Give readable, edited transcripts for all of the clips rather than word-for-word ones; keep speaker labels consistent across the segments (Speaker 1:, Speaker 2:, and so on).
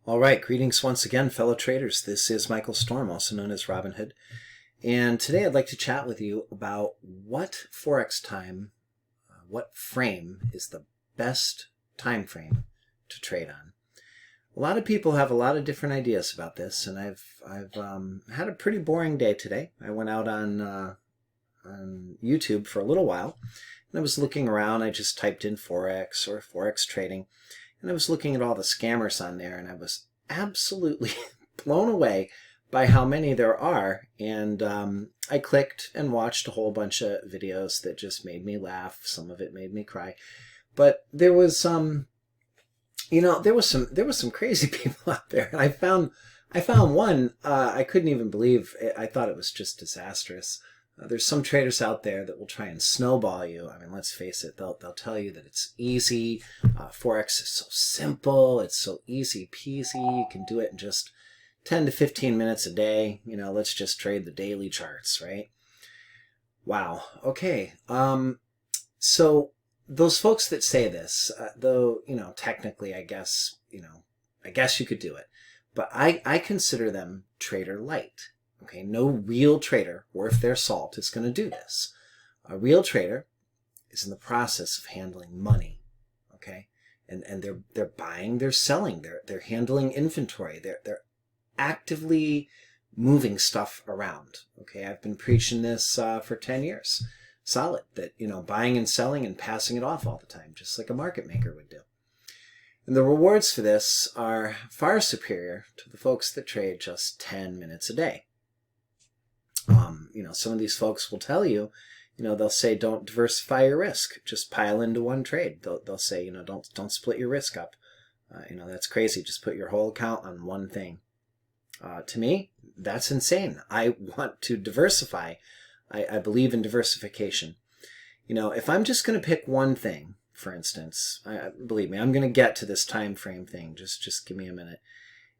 Speaker 1: All right, greetings once again, fellow traders. This is Michael Storm, also known as Robin Hood. And today I'd like to chat with you about what Forex time, what frame is the best time frame to trade on. A lot of people have a lot of different ideas about this, and I've had a pretty boring day today. I went out on YouTube for a little while, and I was looking around. I just typed in Forex or Forex trading, and I was looking at all the scammers on there, and I was absolutely blown away by how many there are. And I clicked and watched a whole bunch of videos that just made me laugh. Some of it made me cry, but there was there was some crazy people out there. And I found one I couldn't even believe. I thought it was just disastrous. There's some traders out there that will try and snowball you. I mean, let's face it, they'll tell you that it's easy. Forex is so simple. It's so easy peasy. You can do it in just 10 to 15 minutes a day. You know, let's just trade the daily charts, right? Wow. Okay. So those folks that say this, though, technically, I guess you could do it, but I consider them trader light. Okay, no real trader worth their salt is going to do this. A real trader is in the process of handling money, okay? And they're buying, they're selling, they're handling inventory, they're actively moving stuff around. Okay, I've been preaching this for 10 years. Solid, that buying and selling and passing it off all the time, just like a market maker would do. And the rewards for this are far superior to the folks that trade just 10 minutes a day. Some of these folks will tell you, they'll say, don't diversify your risk. Just pile into one trade. They'll say, don't split your risk up. That's crazy. Just put your whole account on one thing. To me, that's insane. I want to diversify. I believe in diversification. If I'm just going to pick one thing, for instance, believe me, I'm going to get to this time frame thing. Just give me a minute.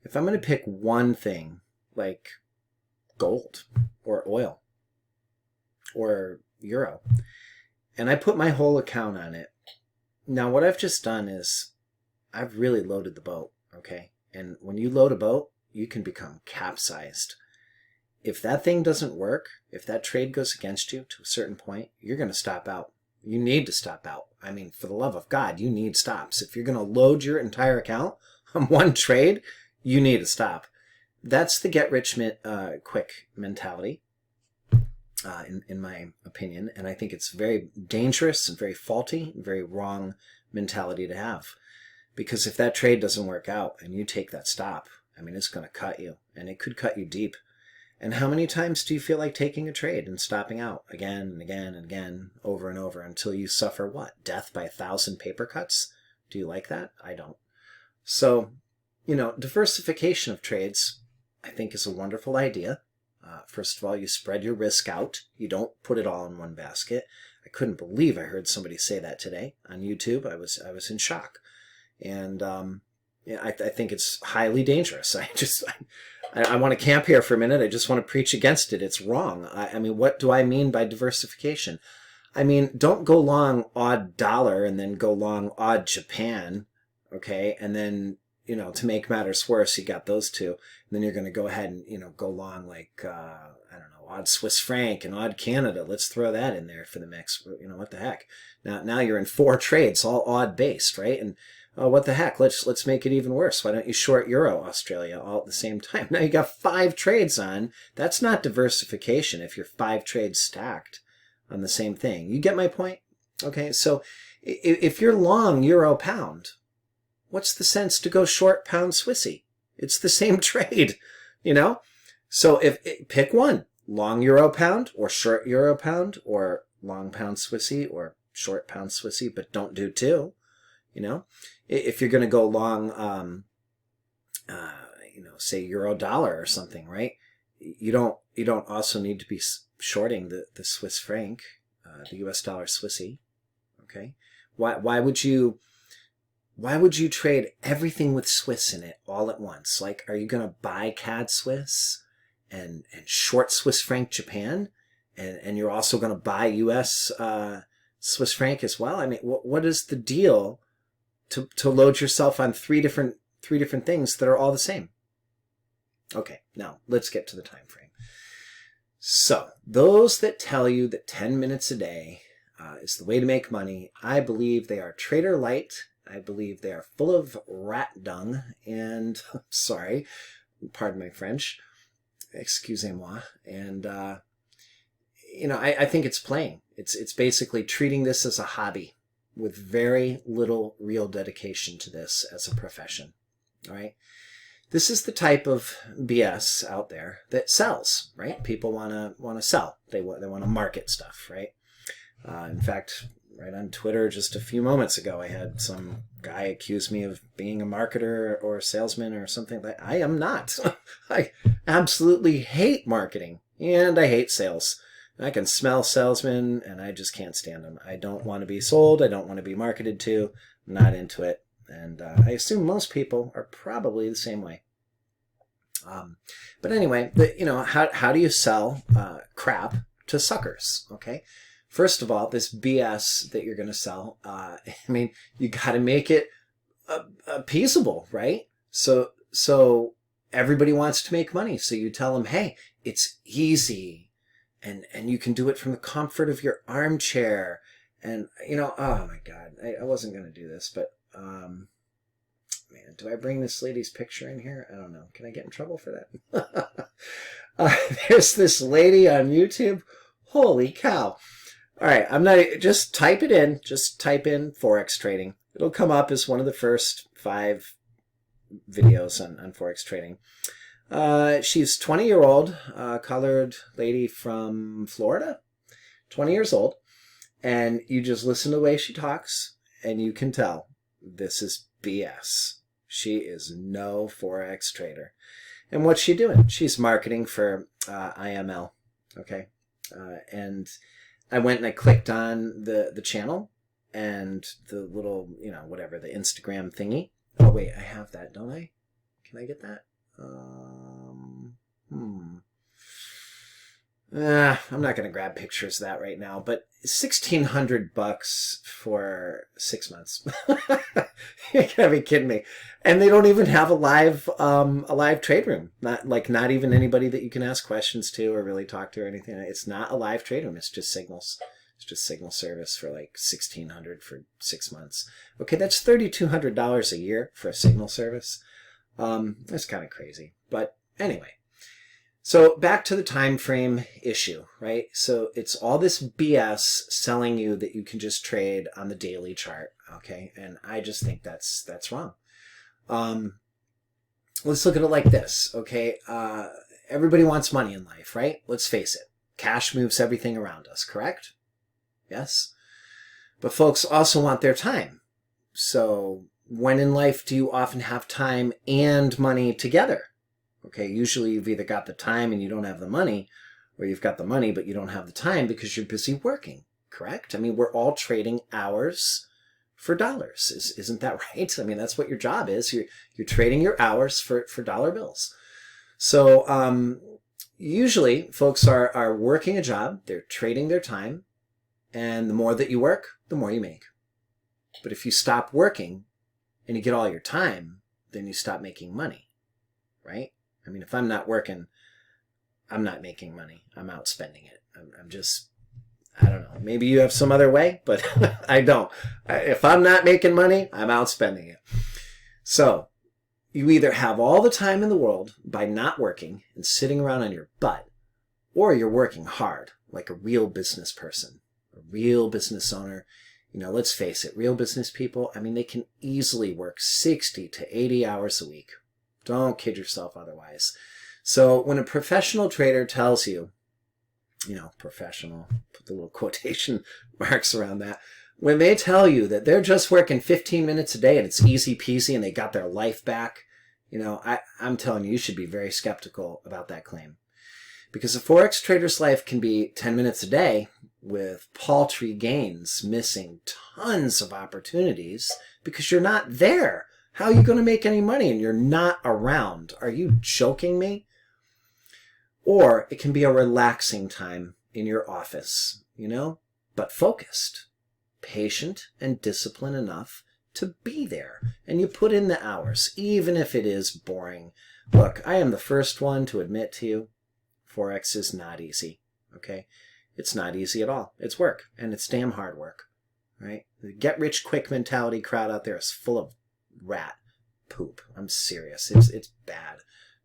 Speaker 1: If I'm going to pick one thing, like gold or oil or euro, and I put my whole account on it, now what I've just done is I've really loaded the boat, okay? And when you load a boat, you can become capsized. If that thing doesn't work, if that trade goes against you to a certain point, you're going to stop out. You need to stop out. I mean, for the love of God, you need stops. If you're going to load your entire account on one trade, you need to stop. That's the get-rich-quick mentality, in my opinion, and I think it's very dangerous and very faulty, and very wrong mentality to have. Because if that trade doesn't work out and you take that stop, I mean, it's going to cut you, and it could cut you deep. And how many times do you feel like taking a trade and stopping out again and again and again, over and over, until you suffer what? Death by 1,000 paper cuts? Do you like that? I don't. So, diversification of trades, I think, is a wonderful idea. First of all, you spread your risk out. You don't put it all in one basket. I couldn't believe I heard somebody say that today on YouTube. I was in shock. And I think it's highly dangerous. I want to camp here for a minute. I just want to preach against it. It's wrong. I mean, what do I mean by diversification? I mean, don't go long odd dollar and then go long odd Japan, okay? And then, to make matters worse, you got those two. And then you're going to go ahead and, go long like, odd Swiss franc and odd Canada. Let's throw that in there for the mix. What the heck? Now you're in 4 trades, all odd based, right? And what the heck? Let's make it even worse. Why don't you short Euro Australia all at the same time? Now you got 5 trades on. That's not diversification if you're 5 trades stacked on the same thing. You get my point? Okay, so if you're long Euro Pound, what's the sense to go short Pound Swissy? It's the same trade, So pick one, long Euro Pound or short Euro Pound or long Pound Swissy or short Pound Swissy, but don't do 2. If you're going to go long, say Euro dollar or something, right? You don't also need to be shorting the Swiss franc, the US dollar Swissy. Okay. Why would you trade everything with Swiss in it all at once? Like, are you going to buy CAD Swiss and short Swiss franc Japan? And you're also going to buy US Swiss franc as well? I mean, what is the deal to load yourself on 3 different 3 different things that are all the same. Okay, now let's get to the time frame. So those that tell you that 10 minutes a day is the way to make money, I believe they are trader light. I believe they are full of rat dung and, sorry, pardon my French, excusez-moi, and you know, I think it's playing. It's basically treating this as a hobby with very little real dedication to this as a profession. All right. This is the type of BS out there that sells, right? People want to sell. They want to market stuff, right? In fact, right on Twitter just a few moments ago, I had some guy accuse me of being a marketer or a salesman or something like that. I am not. I absolutely hate marketing and I hate sales. I can smell salesmen and I just can't stand them. I don't want to be sold. I don't want to be marketed to. I'm not into it. And I assume most people are probably the same way. But anyway, you know, how do you sell crap to suckers? Okay. First of all, this BS that you're going to sell, I mean, you got to make it peaceable, right? So everybody wants to make money. So you tell them, hey, it's easy. And you can do it from the comfort of your armchair. And, you know, oh my God, I wasn't going to do this, but, man, do I bring this lady's picture in here? I don't know. Can I get in trouble for that? There's this lady on YouTube. Holy cow. All right. I'm not, just type it in. Just type in Forex trading. It'll come up as one of the first 5 videos on Forex trading. She's 20-year-old, colored lady from Florida, 20 years old. And you just listen to the way she talks and you can tell this is BS. She is no Forex trader. And what's she doing? She's marketing for IML. Okay. And I went and I clicked on the channel and the little, you know, whatever, the Instagram thingy. Oh, wait, I have that, don't I? Can I get that? I'm not going to grab pictures of that right now, but $1,600 for 6 months. You gotta be kidding me. And they don't even have a live trade room. Not even anybody that you can ask questions to or really talk to or anything. It's not a live trade room. It's just signals. It's just signal service for like $1,600 for 6 months. Okay, that's $3,200 a year for a signal service. That's kind of crazy. But anyway. So back to the time frame issue, right? So it's all this BS selling you that you can just trade on the daily chart, okay? And I just think that's wrong. Let's look at it like this, okay? Everybody wants money in life, right? Let's face it. Cash moves everything around us, correct? Yes? But folks also want their time. So when in life do you often have time and money together? Okay, usually you've either got the time and you don't have the money, or you've got the money but you don't have the time because you're busy working, correct? I mean, we're all trading hours for dollars. Isn't that right? I mean, that's what your job is. You're trading your hours for dollar bills. So usually folks are working a job, they're trading their time, and the more that you work, the more you make. But if you stop working and you get all your time, then you stop making money, right? I mean, if I'm not working, I'm not making money. I'm outspending it. I'm just, I don't know. Maybe you have some other way, but I don't. If I'm not making money, I'm outspending it. So you either have all the time in the world by not working and sitting around on your butt, or you're working hard like a real business person, a real business owner. You know, let's face it, real business people, I mean, they can easily work 60 to 80 hours a week. Don't kid yourself otherwise. So when a professional trader tells you, you know, professional, put the little quotation marks around that, when they tell you that they're just working 15 minutes a day and it's easy peasy and they got their life back, you know, I'm telling you, you should be very skeptical about that claim. Because a Forex trader's life can be 10 minutes a day with paltry gains, missing tons of opportunities because you're not there. How are you going to make any money and you're not around? Are you joking me? Or it can be a relaxing time in your office, you know, but focused, patient and disciplined enough to be there, and you put in the hours, even if it is boring. Look, I am the first one to admit to you, Forex is not easy, okay? It's not easy at all. It's work, and it's damn hard work, right? The get-rich-quick mentality crowd out there is full of rat poop. I'm serious. It's bad.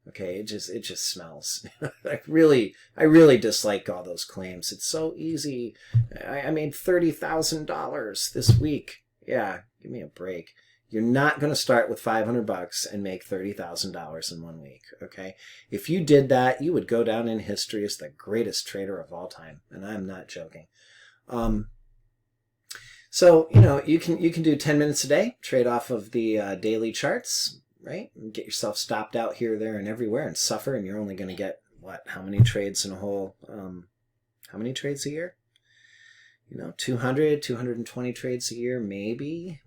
Speaker 1: Okay, it just smells. I really dislike all those claims. It's so easy. I made $30,000 this week. Yeah, give me a break. You're not going to start with $500 and make $30,000 in 1 week, okay? If you did that, you would go down in history as the greatest trader of all time, and I'm not joking. So, you know, you can do 10 minutes a day, trade off of the daily charts, right? And get yourself stopped out here, there, and everywhere and suffer, and you're only going to get, what, how many trades in a whole, how many trades a year? You know, 200, 220 trades a year, maybe.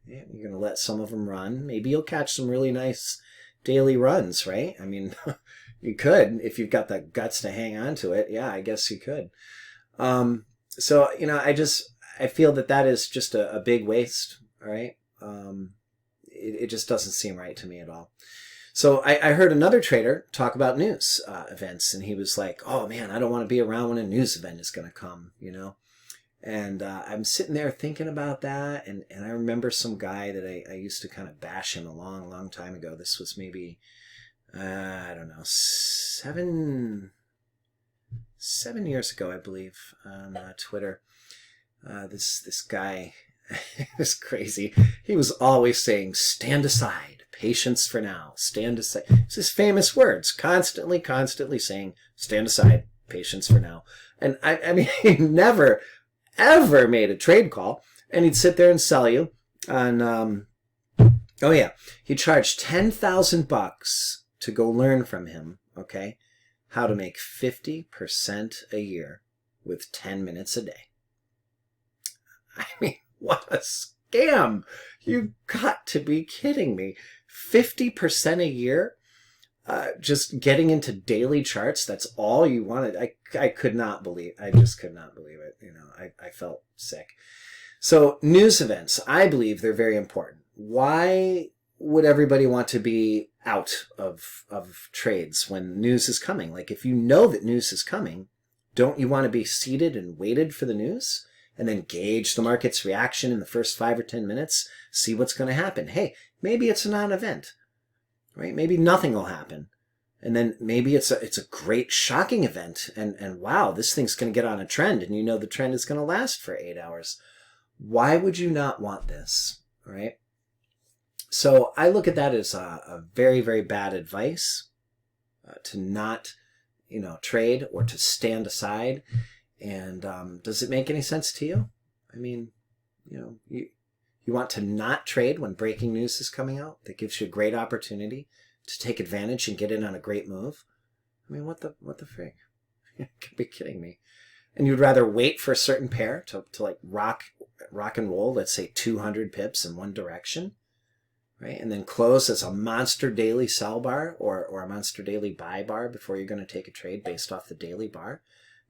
Speaker 1: Yeah, you're going to let some of them run. Maybe you'll catch some really nice daily runs, right? I mean, you could, if you've got the guts to hang on to it. Yeah, I guess you could. So, you know, I feel that is just a big waste, all right? It just doesn't seem right to me at all. So I heard another trader talk about news events, and he was like, oh man, I don't want to be around when a news event is going to come, you know? And I'm sitting there thinking about that, and I remember some guy that I used to kind of bash him a long time ago. This was maybe, I don't know, seven years ago, I believe, on Twitter. This guy was crazy. He was always saying, stand aside, patience for now, stand aside. It's his famous words, constantly saying, stand aside, patience for now. And I mean, he never ever made a trade call, and he'd sit there and sell you on oh yeah, he charged $10,000 to go learn from him, okay, how to make 50% a year with 10 minutes a day. I mean, what a scam. You got to be kidding me. 50% a year? Just getting into daily charts, that's all you wanted. I could not believe, I just could not believe it. You know, I felt sick. So news events, I believe they're very important. Why would everybody want to be out of trades when news is coming? Like, if you know that news is coming, don't you want to be seated and waited for the news? And then gauge the market's reaction in the first 5 or 10 minutes, see what's going to happen. Hey, maybe it's a non-event. Right? Maybe nothing will happen. And then maybe it's a great shocking event, and wow, this thing's going to get on a trend, and you know the trend is going to last for 8 hours. Why would you not want this? Right? So I look at that as a very, very bad advice to not, you know, trade or to stand aside. And does it make any sense to you? I mean, you know, you want to not trade when breaking news is coming out that gives you a great opportunity to take advantage and get in on a great move? I mean, what the frig? You could be kidding me. And you'd rather wait for a certain pair to like rock and roll, let's say 200 pips in one direction, right? And then close as a monster daily sell bar or a monster daily buy bar before you're going to take a trade based off the daily bar.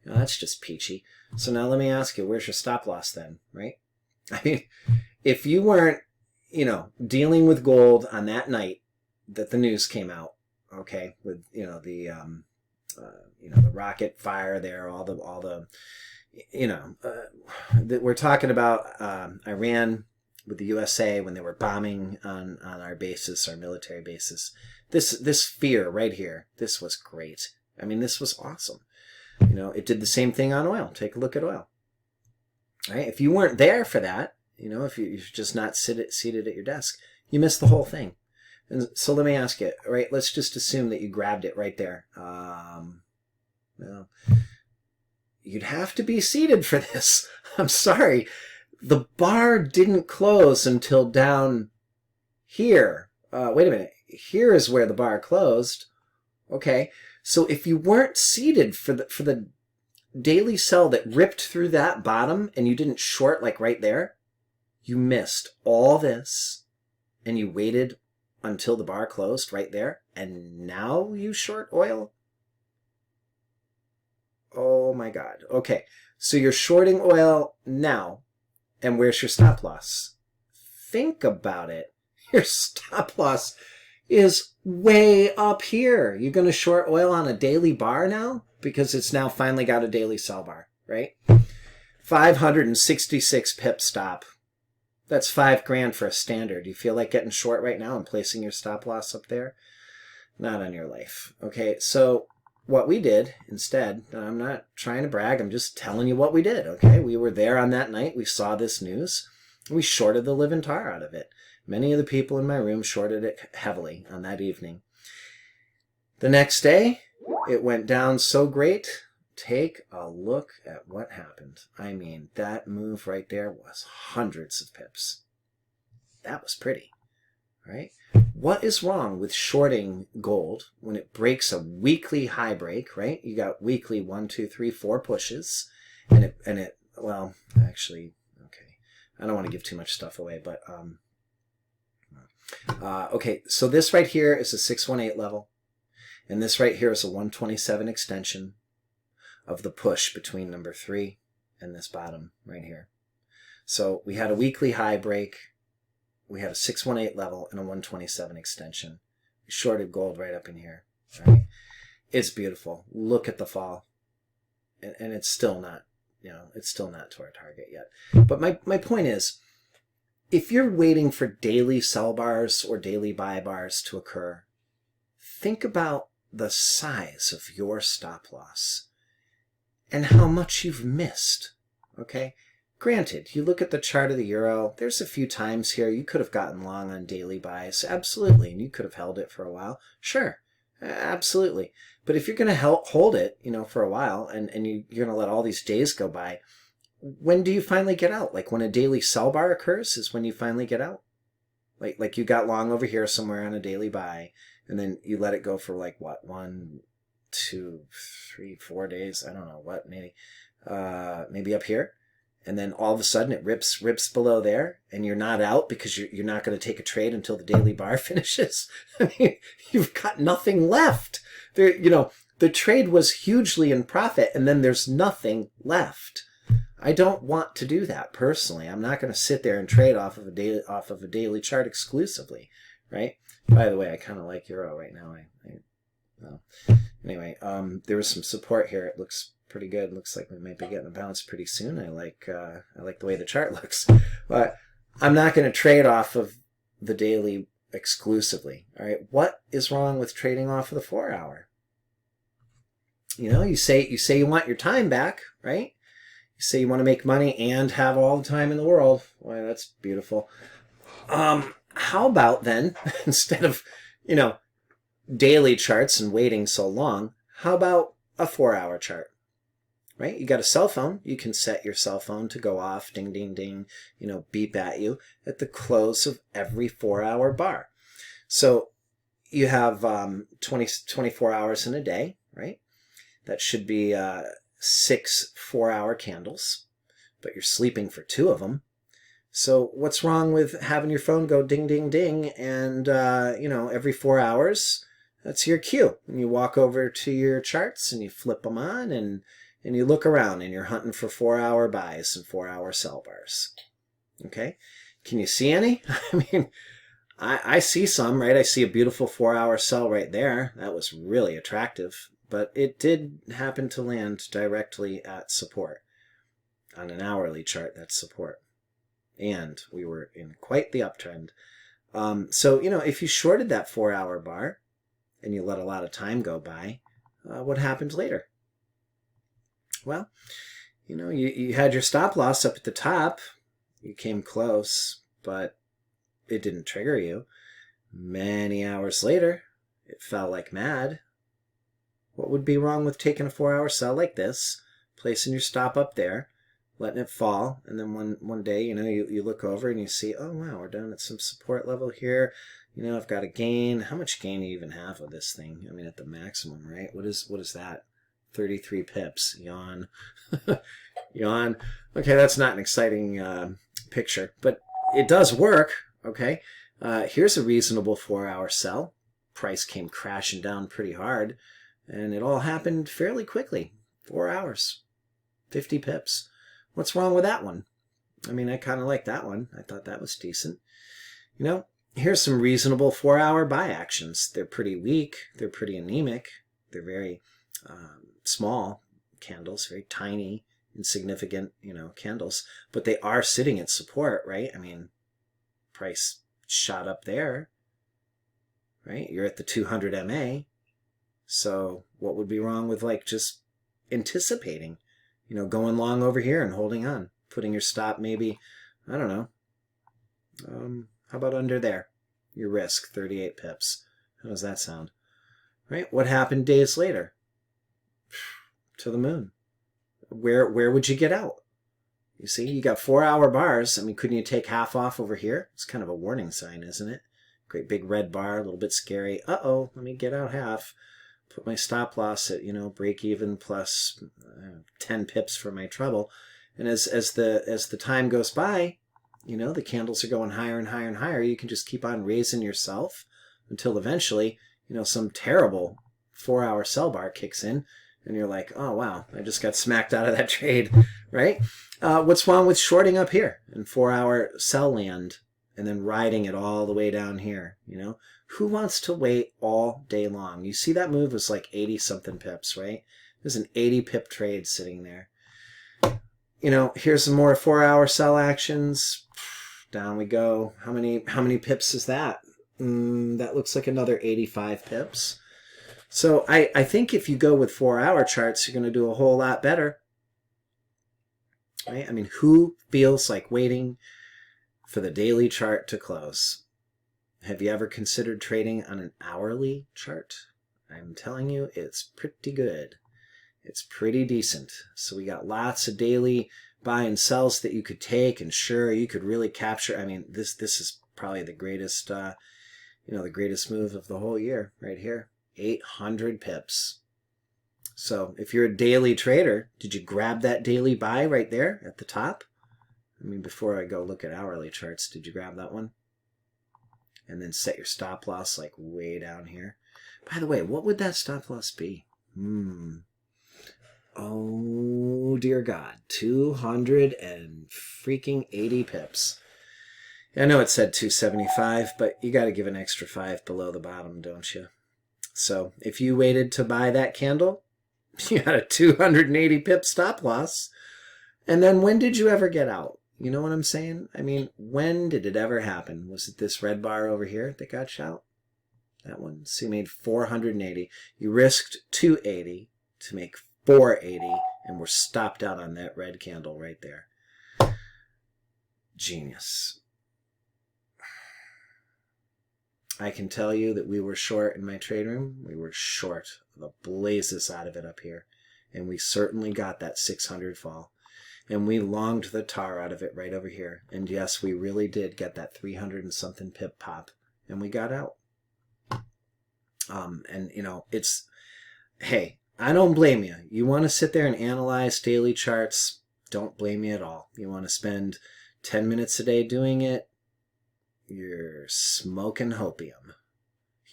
Speaker 1: You know, that's just peachy. So now let me ask you, where's your stop loss then, right? I mean, if you weren't, you know, dealing with gold on that night that the news came out, okay, with, you know, the rocket fire there, all the, you know, that we're talking about Iran with the USA when they were bombing on our bases, our military bases. This fear right here, this was great. I mean, this was awesome. You know, it did the same thing on oil. Take a look at oil. Right? If you weren't there for that, you know, if you're just not seated at your desk, you missed the whole thing. And so let me ask you, right? Let's just assume that you grabbed it right there. Well, you'd have to be seated for this. I'm sorry. The bar didn't close until down here. Wait a minute. Here is where the bar closed. Okay. So if you weren't seated for the daily sell that ripped through that bottom and you didn't short like right there, you missed all this and you waited until the bar closed right there, and now you short oil? Oh my God. Okay, so you're shorting oil now, And where's your stop loss? Think about it. Your stop loss is way up here. You're going to short oil on a daily bar now because it's now finally got a daily sell bar, right? 566 pip stop. That's $5,000 for a standard. You feel like getting short right now and placing your stop loss up there? Not on your life. Okay, so what we did instead, I'm not trying to brag, I'm just telling you what we did, okay? We were there on that night. We saw this news. We shorted the living tar out of it. Many of the people in my room shorted it heavily on that evening. The next day, it went down so great. Take a look at what happened. I mean, that move right there was hundreds of pips. That was pretty, right? What is wrong with shorting gold when it breaks a weekly high break, right? You got weekly 1, 2, 3, 4 pushes, and it well, actually, okay, I don't want to give too much stuff away, but okay, so this right here is a 618 level, and this right here is a 127 extension of the push between number 3 and this bottom right here. So we had a weekly high break, we had a 618 level and a 127 extension. We shorted gold right up in here, right? It's beautiful. Look at the fall. And it's still not, it's still not to our target yet. But my point is, if you're waiting for daily sell bars or daily buy bars to occur, think about the size of your stop loss and how much you've missed, okay? Granted, you look at the chart of the euro, there's a few times here you could have gotten long on daily buys, absolutely, and you could have held it for a while, sure, absolutely. But if you're going to hold it, for a while, and you're going to let all these days go by, when do you finally get out? Like when a daily sell bar occurs is when you finally get out? Like you got long over here somewhere on a daily buy, and then you let it go for like what, 1, 2, 3, 4 days, I don't know what, maybe up here, and then all of a sudden it rips below there, and you're not out because you're not going to take a trade until the daily bar finishes. I mean, you've got nothing left there. The trade was hugely in profit, and then there's nothing left. I don't want to do that personally. I'm not going to sit there and trade off of a daily chart exclusively, right? By the way, I kind of like euro right now. Well, anyway, there was some support here. It looks pretty good. Looks like we might be getting a bounce pretty soon. I like the way the chart looks, but I'm not going to trade off of the daily exclusively. All right, what is wrong with trading off of the 4-hour? You say you want your time back, right? You say you want to make money and have all the time in the world. Boy, that's beautiful. How about then, instead of daily charts and waiting so long, how about a 4-hour chart? Right? You got a cell phone. You can set your cell phone to go off, ding, ding, ding, beep at you at the close of every 4-hour bar. So you have 24 hours in a day, right? That should be 6 4-hour candles, but you're sleeping for 2 of them. So what's wrong with having your phone go ding, ding, ding, and every 4 hours, that's your cue. And you walk over to your charts and you flip them on, and you look around and you're hunting for 4-hour buys and 4-hour sell bars. Okay? Can you see any? I mean, I see some, right? I see a beautiful 4-hour sell right there. That was really attractive, but it did happen to land directly at support. On an hourly chart, that's support. And we were in quite the uptrend. So, if you shorted that 4-hour bar and you let a lot of time go by, what happened later? Well, you had your stop loss up at the top. You came close, but it didn't trigger you. Many hours later, it fell like mad. What would be wrong with taking a 4-hour sell like this, placing your stop up there, letting it fall, and then one day, you look over and you see, oh wow, we're down at some support level here. I've got a gain. How much gain do you even have with this thing? I mean, at the maximum, right? What is that? 33 pips. Yawn. Yawn. Okay, that's not an exciting picture, but it does work. Okay, here's a reasonable 4-hour sell. Price came crashing down pretty hard, and it all happened fairly quickly. 4 hours, 50 pips. What's wrong with that one? I mean, I kind of like that one. I thought that was decent. You know, here's some reasonable 4-hour buy actions. They're pretty weak. They're pretty anemic. They're very small candles, very tiny, insignificant, candles. But they are sitting at support, right? I mean, price shot up there, right? You're at the 200 MA. So what would be wrong with like just anticipating, going long over here and holding on, putting your stop maybe, I don't know. How about under there? Your risk, 38 pips. How does that sound? Right? What happened days later? To the moon. Where would you get out? You see, you got 4-hour bars. I mean, couldn't you take half off over here? It's kind of a warning sign, isn't it? Great big red bar, a little bit scary. Uh-oh, let me get out half. Put my stop loss at, break even plus 10 pips for my trouble. And as the time goes by, the candles are going higher and higher and higher. You can just keep on raising yourself until eventually, some terrible 4-hour sell bar kicks in. And you're like, oh, wow, I just got smacked out of that trade, right? What's wrong with shorting up here in 4-hour sell land and then riding it all the way down here, Who wants to wait all day long? You see that move was like 80-something pips, right? There's an 80-pip trade sitting there. Here's some more 4-hour sell actions. Down we go. How many pips is that? That looks like another 85 pips. So I think if you go with 4-hour charts, you're going to do a whole lot better. Right? I mean, who feels like waiting for the daily chart to close? Have you ever considered trading on an hourly chart? I'm telling you, it's pretty good. It's pretty decent. So we got lots of daily buy and sells that you could take, and sure, you could really capture. I mean, this is probably the greatest, the greatest move of the whole year right here. 800 pips. So if you're a daily trader, did you grab that daily buy right there at the top? I mean, before I go look at hourly charts, did you grab that one? And then set your stop loss like way down here. By the way, what would that stop loss be? Oh, dear God. 200 and freaking 80 pips. I know it said 275, but you got to give an extra 5 below the bottom, don't you? So if you waited to buy that candle, you had a 280 pip stop loss. And then when did you ever get out? You know what I'm saying? I mean, when did it ever happen? Was it this red bar over here that got shot? That one. So you made 480. You risked 280 to make 480 and were stopped out on that red candle right there. Genius. I can tell you that we were short in my trade room. We were short the blazes out of it up here. And we certainly got that 600 fall. And we longed the tar out of it right over here. And yes, we really did get that 300 and something pip pop. And we got out. And, it's, hey, I don't blame you. You want to sit there and analyze daily charts, don't blame me at all. You want to spend 10 minutes a day doing it, you're smoking hopium.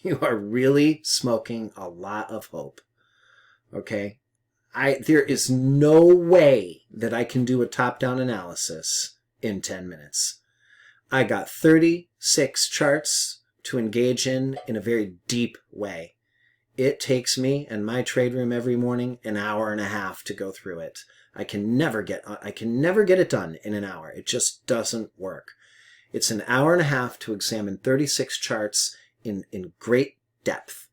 Speaker 1: You are really smoking a lot of hope. Okay? There is no way that I can do a top-down analysis in 10 minutes. I got 36 charts to engage in a very deep way. It takes me and my trade room every morning an hour and a half to go through it. I can never get it done in an hour. It just doesn't work. It's an hour and a half to examine 36 charts in great depth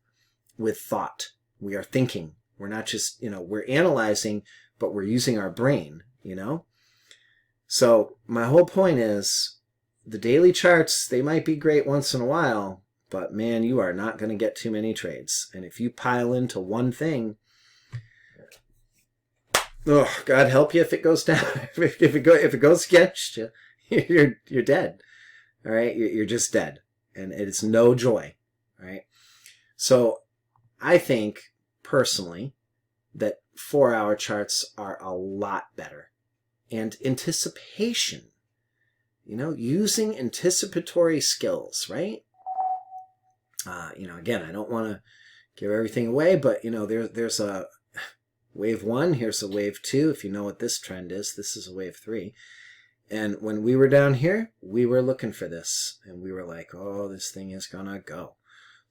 Speaker 1: with thought. We are thinking. We're not just, we're analyzing, but we're using our brain, So my whole point is the daily charts, they might be great once in a while, but man, you are not going to get too many trades. And if you pile into one thing, oh, God help you if it goes down. if it goes against you, you're dead. All right, you're just dead, and it's no joy. All right. So I think personally that 4-hour charts are a lot better, and anticipation. Using anticipatory skills, right? Again, I don't want to give everything away, but there's a wave 1, here's a wave 2. If you know what this trend is, this is a wave 3. And when we were down here, we were looking for this. And we were like, oh, this thing is going to go.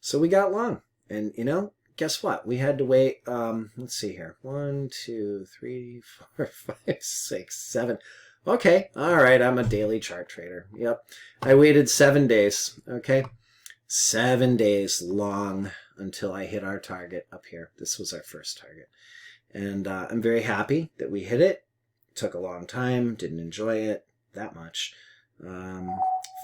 Speaker 1: So we got long. And, you know, guess what? We had to wait, let's see here. 1, 2, 3, 4, 5, 6, 7. Okay, all right, I'm a daily chart trader. Yep. I waited 7 days, okay? 7 days long until I hit our target up here. This was our first target. And I'm very happy that we hit it. Took a long time, didn't enjoy it that much.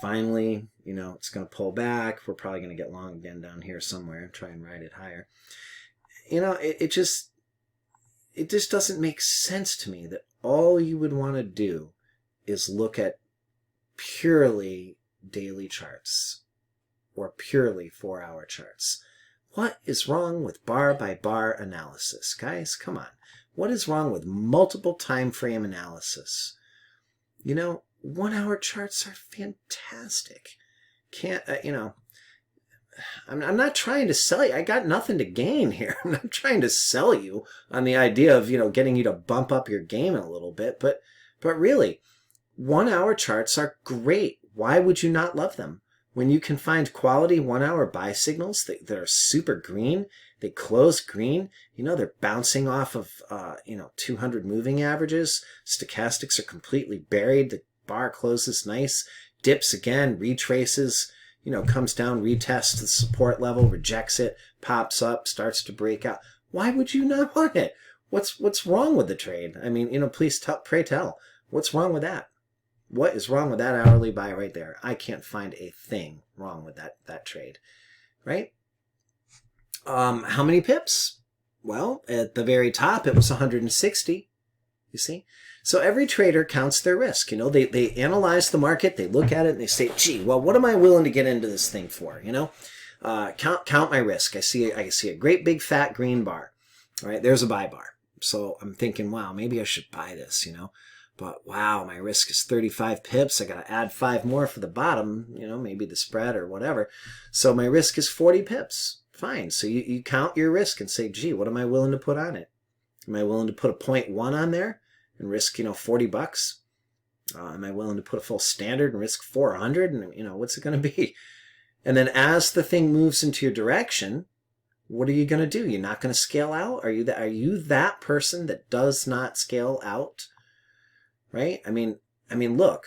Speaker 1: Finally, you know, it's going to pull back. We're probably going to get long again down here somewhere and try and ride it higher. You know, it just doesn't make sense to me that all you would want to do is look at purely daily charts or purely 4-hour charts. What is wrong with bar by bar analysis? Guys, come on. What is wrong with multiple time frame analysis? You know, 1-hour charts are fantastic. You know, I'm not trying to sell you. I got nothing to gain here. I'm not trying to sell you on the idea of, you know, getting you to bump up your game a little bit. But really, 1-hour charts are great. Why would you not love them? When you can find quality 1-hour buy signals that are super green, they close green, you know, they're bouncing off of, you know, 200 moving averages. Stochastics are completely buried. The bar closes nice, dips again, retraces, you know, comes down, retests the support level, rejects it, pops up, starts to break out. Why would you not want it? What's wrong with the trade? I mean, you know, please pray tell. What's wrong with that? What is wrong with that hourly buy right there? I can't find a thing wrong with that trade, right? How many pips? Well, at the very top, it was 160, you see? So every trader counts their risk. You know, they analyze the market, they look at it, and they say, gee, well, what am I willing to get into this thing for, you know? Count my risk. I see a great big fat green bar. All right, there's a buy bar. So I'm thinking, wow, maybe I should buy this, you know? But wow, my risk is 35 pips. I got to add 5 more for the bottom, you know, maybe the spread or whatever. So my risk is 40 pips. Fine. So you count your risk and say, gee, what am I willing to put on it? Am I willing to put a 0.1 on there and risk, you know, 40 bucks? Am I willing to put a full standard and risk 400? And, you know, what's it going to be? And then as the thing moves into your direction, what are you going to do? You're not going to scale out? Are you that person that does not scale out? Right? I mean, look,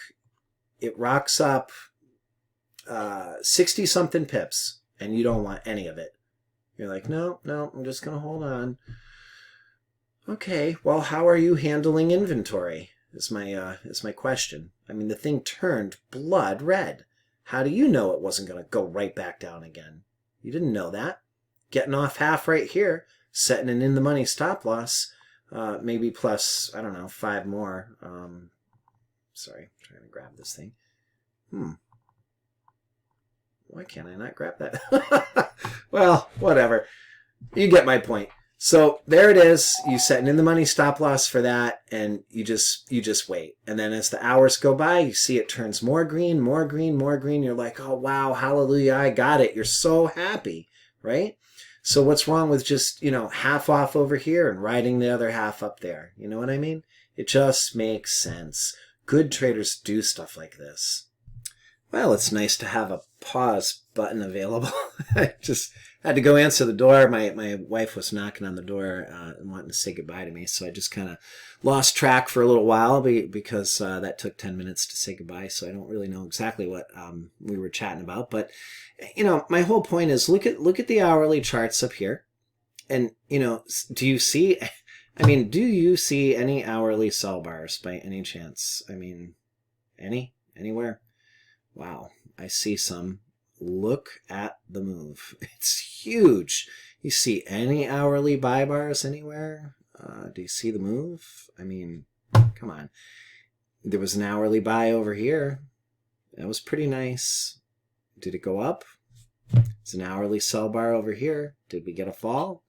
Speaker 1: it rocks up 60-something pips, and you don't want any of it. You're like, no, I'm just going to hold on. Okay, well, how are you handling inventory? Is my question. I mean, the thing turned blood red. How do you know it wasn't going to go right back down again? You didn't know that. Getting off half right here, setting an in-the-money stop loss. Maybe plus, I don't know, 5 more. Sorry, I'm trying to grab this thing. Why can't I not grab that? Well, whatever. You get my point. So there it is. You set an in-the-money stop loss for that, and you just wait. And then as the hours go by, you see it turns more green, more green, more green. You're like, oh, wow, hallelujah, I got it. You're so happy, right? So what's wrong with just, you know, half off over here and riding the other half up there? You know what I mean? It just makes sense. Good traders do stuff like this. Well, it's nice to have a pause button available. I just had to go answer the door. My wife was knocking on the door and wanting to say goodbye to me, so I just kind of lost track for a little while because that took 10 minutes to say goodbye, so I don't really know exactly what we were chatting about. But, you know, my whole point is look at the hourly charts up here, and, you know, do you see any hourly sell bars by any chance? I mean, anywhere? Wow, I see some. Look at the move. It's huge. You see any hourly buy bars anywhere? Do you see the move? I mean, come on. There was an hourly buy over here. That was pretty nice. Did it go up? It's an hourly sell bar over here. Did we get a fall?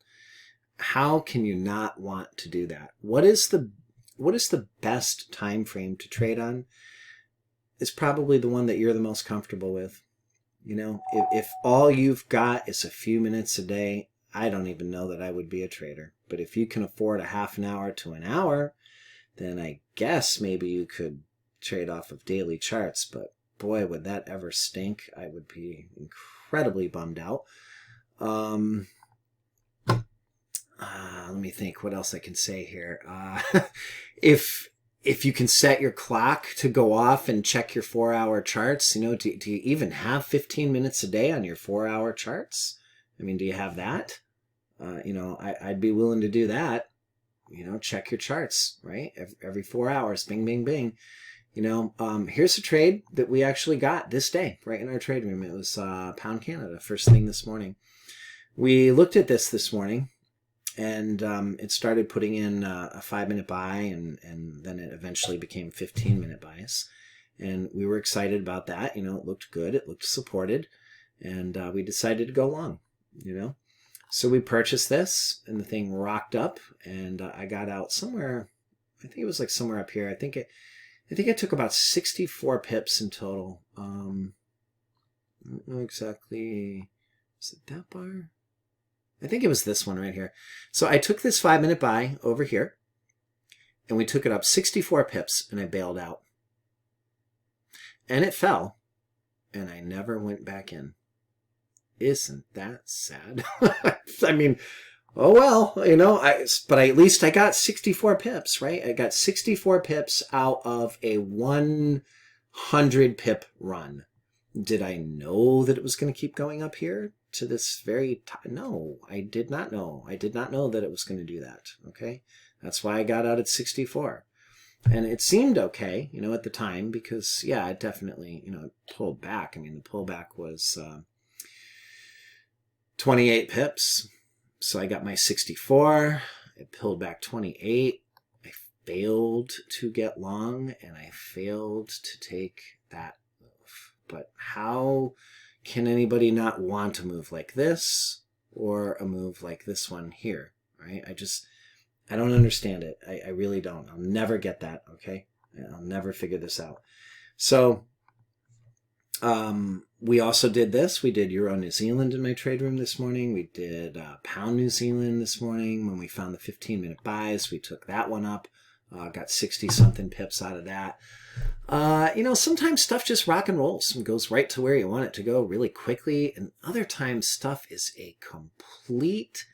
Speaker 1: How can you not want to do that? What is the best time frame to trade on? It's probably the one that you're the most comfortable with. You know, if all you've got is a few minutes a day, I don't even know that I would be a trader. But if you can afford a half an hour to an hour, then I guess maybe you could trade off of daily charts, but boy, would that ever stink. I would be incredibly bummed out. Let me think what else I can say here. If you can set your clock to go off and check your 4-hour charts, you know, do you even have 15 minutes a day on your 4-hour charts? I mean, do you have that? You know, I'd be willing to do that. You know, check your charts, right? Every 4 hours, bing, bing, bing. You know, here's a trade that we actually got this day, right in our trade room. It was Pound Canada, first thing this morning. We looked at this morning, and it started putting in a 5-minute buy, and then it eventually became 15-minute buys. And we were excited about that. You know, it looked good. It looked supported. And we decided to go long, you know. So we purchased this, and the thing rocked up, and I got out somewhere. I think it was like somewhere up here. I think I took about 64 pips in total. I don't know exactly. Is it that bar? I think it was this one right here. So I took this 5-minute buy over here, and we took it up 64 pips, and I bailed out. And it fell, and I never went back in. Isn't that sad? I mean, oh well, you know, but at least I got 64 pips, right? I got 64 pips out of a 100 pip run. Did I know that it was going to keep going up here to this very no, I did not know. I did not know that it was going to do that, okay? That's why I got out at 64. And it seemed okay, you know, at the time, because, yeah, it definitely, you know, pulled back. I mean, the pullback was 28 pips. So I got my 64. It pulled back 28. I failed to get long, and I failed to take that move. But how can anybody not want a move like this or a move like this one here, right? I don't understand it. I really don't. I'll never get that, okay? I'll never figure this out. So we also did this. We did Euro New Zealand in my trade room this morning. We did Pound New Zealand this morning. When we found the 15-minute buys, we took that one up. Got 60-something pips out of that. You know, sometimes stuff just rock and rolls and goes right to where you want it to go really quickly. And other times stuff is a complete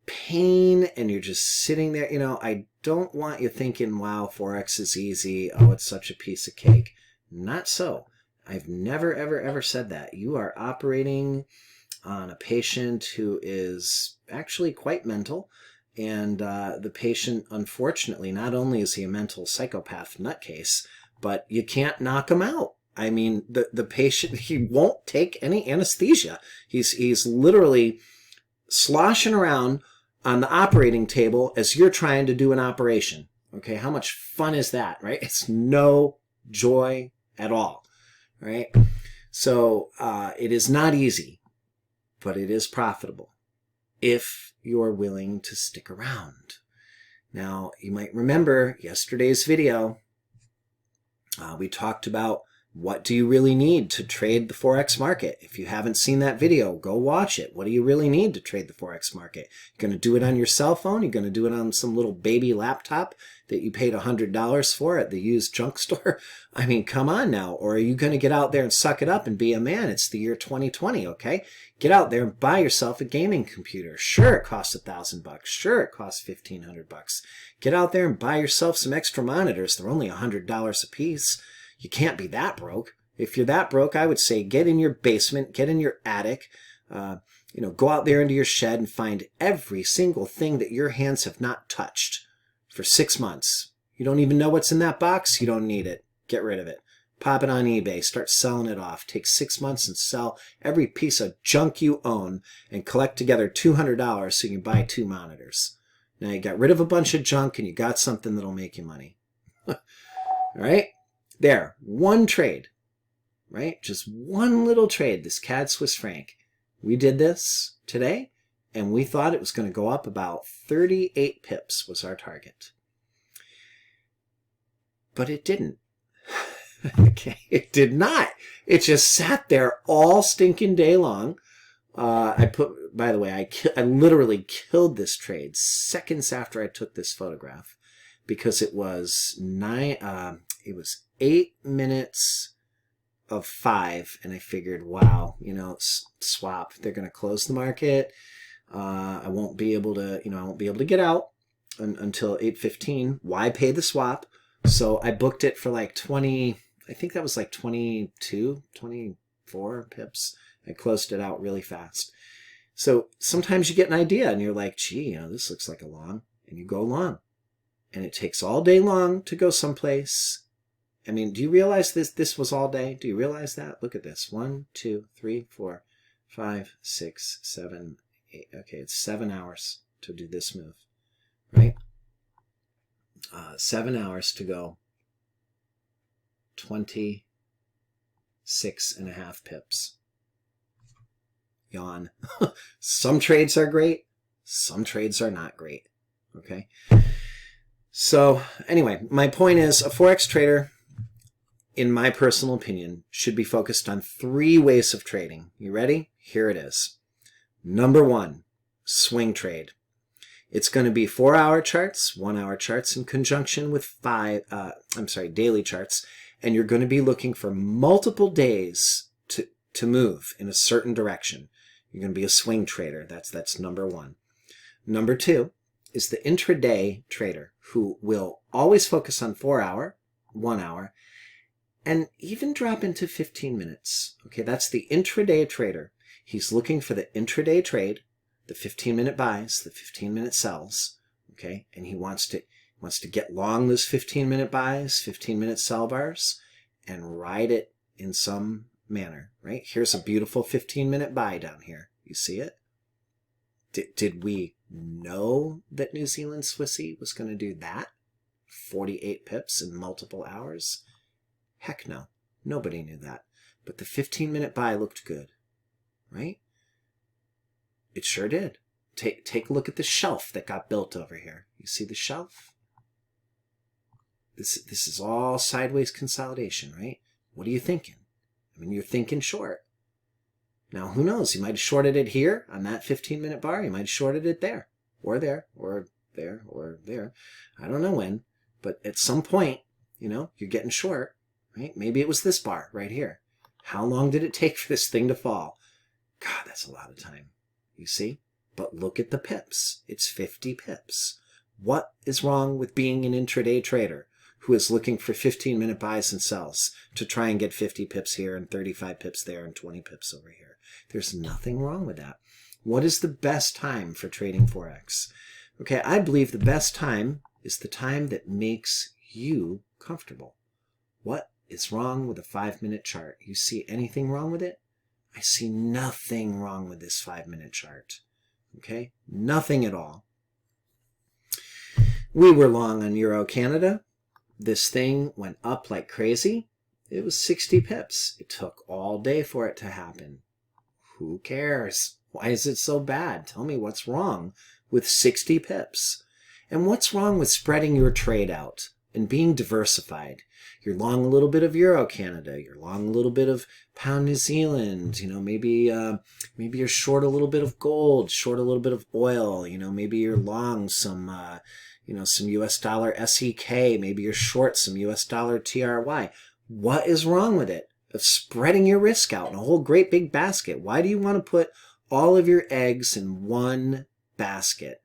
Speaker 1: pain, and you're just sitting there. You know, I don't want you thinking, wow, Forex is easy. Oh, it's such a piece of cake. Not so. I've never, ever, ever said that. You are operating on a patient who is actually quite mental. And the patient, unfortunately, not only is he a mental psychopath nutcase, but you can't knock him out. I mean, the patient, he won't take any anesthesia. He's literally sloshing around on the operating table as you're trying to do an operation. Okay, how much fun is that, right? It's no joy at all, right? So it is not easy, but it is profitable if you're willing to stick around. Now, you might remember yesterday's video. We talked about what do you really need to trade the Forex market. If you haven't seen that video, go watch it. What do you really need to trade the Forex market? You're going to do it on your cell phone? You're going to do it on some little baby laptop that you paid $100 for at the used junk store? I mean, come on now. Or are you going to get out there and suck it up and be a man? It's the year 2020, okay? Get out there and buy yourself a gaming computer. Sure, it costs $1,000. Sure, it costs $1,500. Get out there and buy yourself some extra monitors. They're only $100 a piece. You can't be that broke. If you're that broke, I would say get in your basement, get in your attic, you know, go out there into your shed and find every single thing that your hands have not touched for 6 months. You don't even know what's in that box? You don't need it. Get rid of it. Pop it on eBay. Start selling it off. Take 6 months and sell every piece of junk you own and collect together $200 so you can buy 2 monitors. Now you got rid of a bunch of junk and you got something that'll make you money. All right? There, one trade, right? Just one little trade, this CAD Swiss franc. We did this today, and we thought it was going to go up about 38 pips was our target. But it didn't. Okay, it did not. It just sat there all stinking day long. By the way, I literally killed this trade seconds after I took this photograph because it was it was 8 minutes of 5, and I figured, wow, you know, swap, they're going to close the market. I won't be able to, you know, I won't be able to get out until 8:15. Why pay the swap? So I booked it for like 20, I think that was like 22, 24 pips. I closed it out really fast. So sometimes you get an idea and you're like, gee, you know, this looks like a long, and you go long. And it takes all day long to go someplace. I mean, do you realize this was all day? Do you realize that? Look at this. 1, 2, 3, 4, 5, 6, 7, 8. Okay, it's 7 hours to do this move, right? 7 hours to go 26.5 pips. Yawn. Some trades are great. Some trades are not great. Okay. So anyway, my point is a Forex trader, in my personal opinion, should be focused on 3 ways of trading. You ready? Here it is. Number 1, swing trade. It's going to be 4-hour charts, 1-hour charts in conjunction with daily charts. And you're going to be looking for multiple days to move in a certain direction. You're going to be a swing trader. That's number 1. Number 2 is the intraday trader, who will always focus on 4-hour, 1 hour, and even drop into 15 minutes. Okay, that's the intraday trader. He's looking for the intraday trade, the 15-minute buys, the 15-minute sells. Okay, and he wants to get long those 15-minute buys, 15-minute sell bars, and ride it in some manner. Right? Here's a beautiful 15-minute buy down here. You see it? Did we know that New Zealand Swissy was going to do that? 48 pips in multiple hours? Heck no. Nobody knew that. But the 15-minute buy looked good, right? It sure did. Take a look at the shelf that got built over here. You see the shelf? This is all sideways consolidation, right? What are you thinking? I mean, you're thinking short. Now, who knows? You might have shorted it here on that 15-minute bar. You might have shorted it there, or there, or there, or there. I don't know when, but at some point, you know, you're getting short, right? Maybe it was this bar right here. How long did it take for this thing to fall? God, that's a lot of time. You see? But look at the pips. It's 50 pips. What is wrong with being an intraday trader who is looking for 15-minute buys and sells to try and get 50 pips here and 35 pips there and 20 pips over here? There's nothing wrong with that. What is the best time for trading Forex? Okay, I believe the best time is the time that makes you comfortable. What is wrong with a 5-minute chart? You see anything wrong with it? I see nothing wrong with this 5-minute chart. Okay, nothing at all. We were long on Euro Canada. This thing went up like crazy. It was 60 pips. It took all day for it to happen. Who cares? Why is it so bad? Tell me what's wrong with 60 pips. And what's wrong with spreading your trade out and being diversified? You're long a little bit of Euro Canada. You're long a little bit of Pound New Zealand. You know, maybe you're short a little bit of gold, short a little bit of oil. You know, maybe you're long some some US dollar SEK. Maybe you're short some US dollar TRY. What is wrong with it? Of spreading your risk out in a whole great big basket. Why do you want to put all of your eggs in one basket?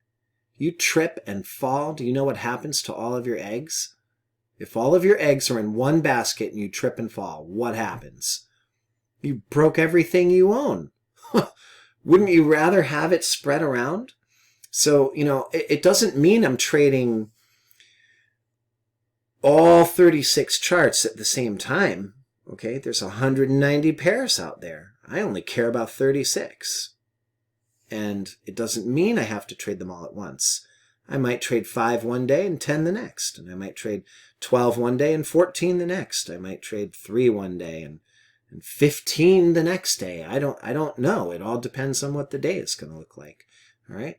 Speaker 1: You trip and fall. Do you know what happens to all of your eggs? If all of your eggs are in one basket and you trip and fall, what happens? You broke everything you own. Wouldn't you rather have it spread around? So, you know, it doesn't mean I'm trading all 36 charts at the same time. Okay, there's 190 pairs out there. I only care about 36. And it doesn't mean I have to trade them all at once. I might trade 5 one day and 10 the next. And I might trade 12 one day and 14 the next. I might trade 3 one day and 15 the next day. I don't know. It all depends on what the day is going to look like. All right?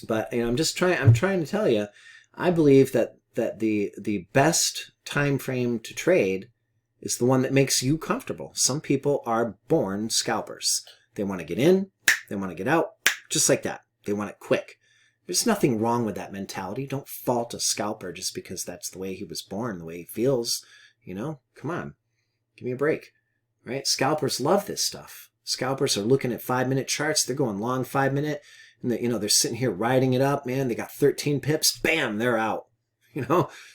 Speaker 1: But you know, I'm trying to tell you, I believe that the best time frame to trade is the one that makes you comfortable. Some people are born scalpers. They want to get in, they want to get out, just like that. They want it quick. There's nothing wrong with that mentality. Don't fault a scalper just because that's the way he was born, the way he feels. You know, come on, give me a break, right? Scalpers love this stuff. Scalpers are looking at 5-minute charts. They're going long 5-minute, and they're sitting here riding it up, man. They got 13 pips, bam, they're out.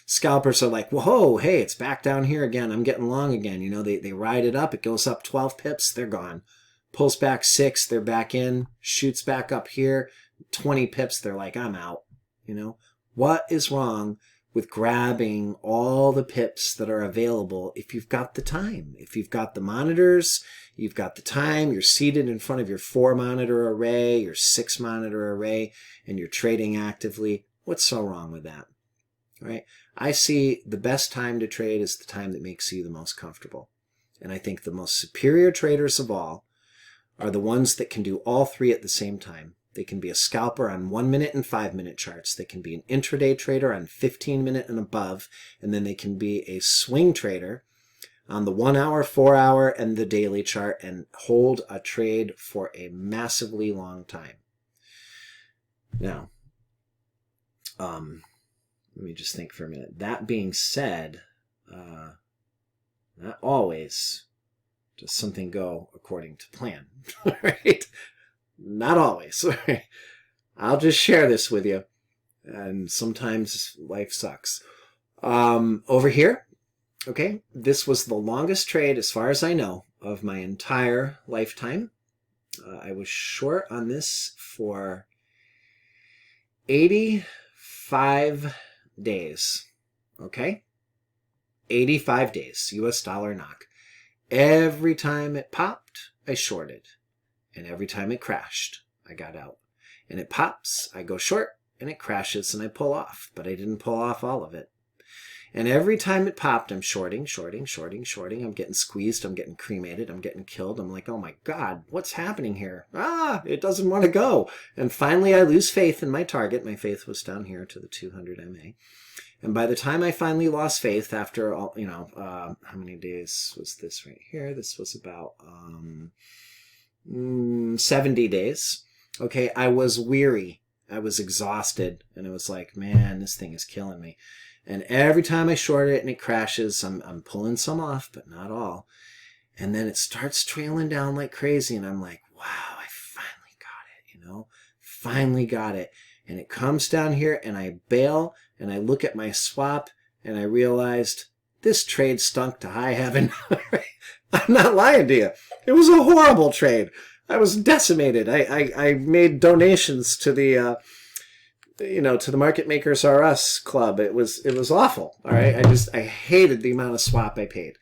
Speaker 1: Scalpers are like, whoa, hey, it's back down here again. I'm getting long again. They ride it up. It goes up 12 pips. They're gone. Pulls back 6. They're back in. Shoots back up here. 20 pips. They're like, I'm out. What is wrong with grabbing all the pips that are available if you've got the time? If you've got the monitors, you've got the time, you're seated in front of your 4-monitor array, your 6-monitor array, and you're trading actively. What's so wrong with that? Right? I see the best time to trade is the time that makes you the most comfortable. And I think the most superior traders of all are the ones that can do all three at the same time. They can be a scalper on 1-minute and 5-minute charts. They can be an intraday trader on 15-minute and above. And then they can be a swing trader on the 1-hour, 4-hour, and the daily chart and hold a trade for a massively long time. Now, let me just think for a minute. That being said, not always does something go according to plan, right? Not always. I'll just share this with you. And sometimes life sucks. Over here, okay, this was the longest trade, as far as I know, of my entire lifetime. I was short on this for 85 days. Okay? 85 days, US dollar knock. Every time it popped, I shorted. And every time it crashed, I got out. And it pops, I go short, and it crashes, and I pull off. But I didn't pull off all of it. And every time it popped, I'm shorting. I'm getting squeezed. I'm getting cremated. I'm getting killed. I'm like, oh my God, what's happening here? It doesn't want to go. And finally, I lose faith in my target. My faith was down here to the 200 MA. And by the time I finally lost faith after, all, how many days was this right here? This was about 70 days. Okay, I was weary. I was exhausted. And it was like, man, this thing is killing me. And every time I short it and it crashes, I'm pulling some off, but not all. And then it starts trailing down like crazy. And I'm like, wow, I finally got it, finally got it. And it comes down here and I bail and I look at my swap and I realized this trade stunk to high heaven. I'm not lying to you. It was a horrible trade. I was decimated. I made donations to the to the Market Makers R Us club. It was awful. All right. I hated the amount of swap I paid.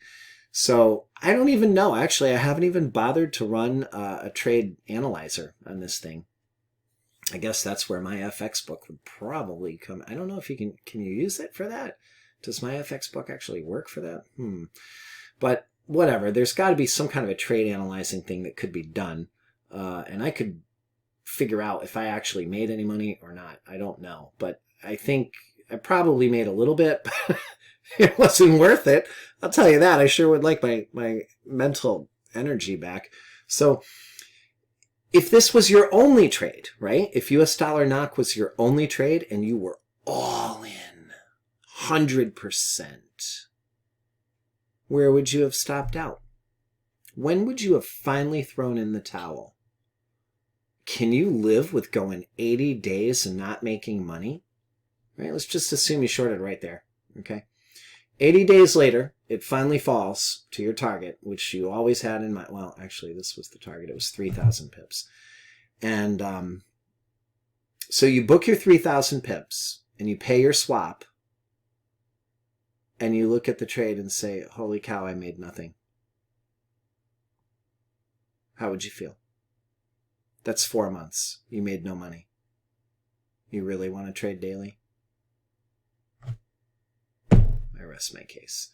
Speaker 1: So I don't even know. Actually, I haven't even bothered to run a trade analyzer on this thing. I guess that's where my FX book would probably come. I don't know if you can you use it for that? Does my FX book actually work for that? But whatever. There's got to be some kind of a trade analyzing thing that could be done. And I could figure out if I actually made any money or not. I don't know. But I think I probably made a little bit, but it wasn't worth it. I'll tell you that. I sure would like my mental energy back. So if this was your only trade, right? If US dollar knock was your only trade and you were all in, 100%, where would you have stopped out? When would you have finally thrown in the towel? Can you live with going 80 days and not making money? Right? Let's just assume you shorted right there. Okay. 80 days later, it finally falls to your target, which you always had in mind. Well, actually, this was the target. It was 3,000 pips. And so you book your 3,000 pips and you pay your swap and you look at the trade and say, holy cow, I made nothing. How would you feel? That's 4 months. You made no money. You really want to trade daily? I rest my case.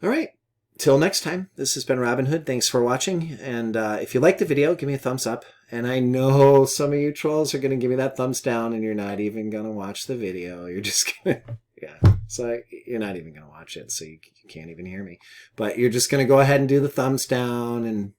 Speaker 1: All right. Till next time, this has been Robin Hood. Thanks for watching. And if you liked the video, give me a thumbs up. And I know some of you trolls are going to give me that thumbs down and you're not even going to watch the video. You're just going to, yeah. So you're not even going to watch it. So you can't even hear me. But you're just going to go ahead and do the thumbs down and,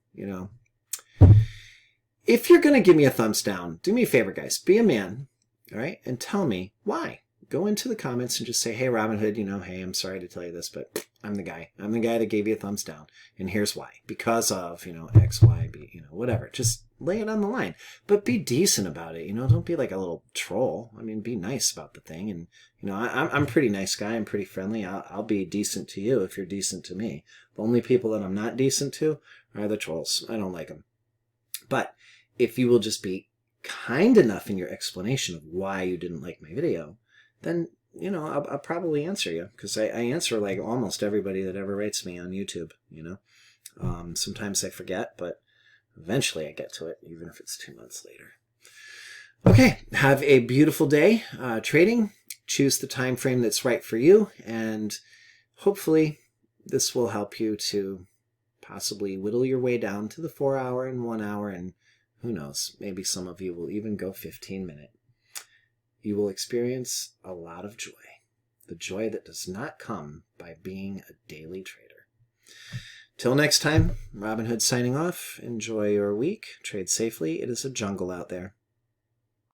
Speaker 1: if you're going to give me a thumbs down, do me a favor, guys. Be a man, all right? And tell me why. Go into the comments and just say, hey, Robinhood, hey, I'm sorry to tell you this, but I'm the guy. I'm the guy that gave you a thumbs down. And here's why. Because of, X, Y, B, whatever. Just lay it on the line. But be decent about it. Don't be like a little troll. I mean, be nice about the thing. And, I'm a pretty nice guy. I'm pretty friendly. I'll be decent to you if you're decent to me. The only people that I'm not decent to are the trolls. I don't like them. But if you will just be kind enough in your explanation of why you didn't like my video, then, I'll probably answer you, because I answer like almost everybody that ever writes me on YouTube, Sometimes I forget, but eventually I get to it, even if it's 2 months later. Okay, have a beautiful day trading. Choose the time frame that's right for you, and hopefully this will help you to possibly whittle your way down to the 4 hour and 1 hour, and who knows, maybe some of you will even go 15-minute. You will experience a lot of joy, the joy that does not come by being a daily trader. Till next time, Robinhood signing off. Enjoy your week. Trade safely. It is a jungle out there.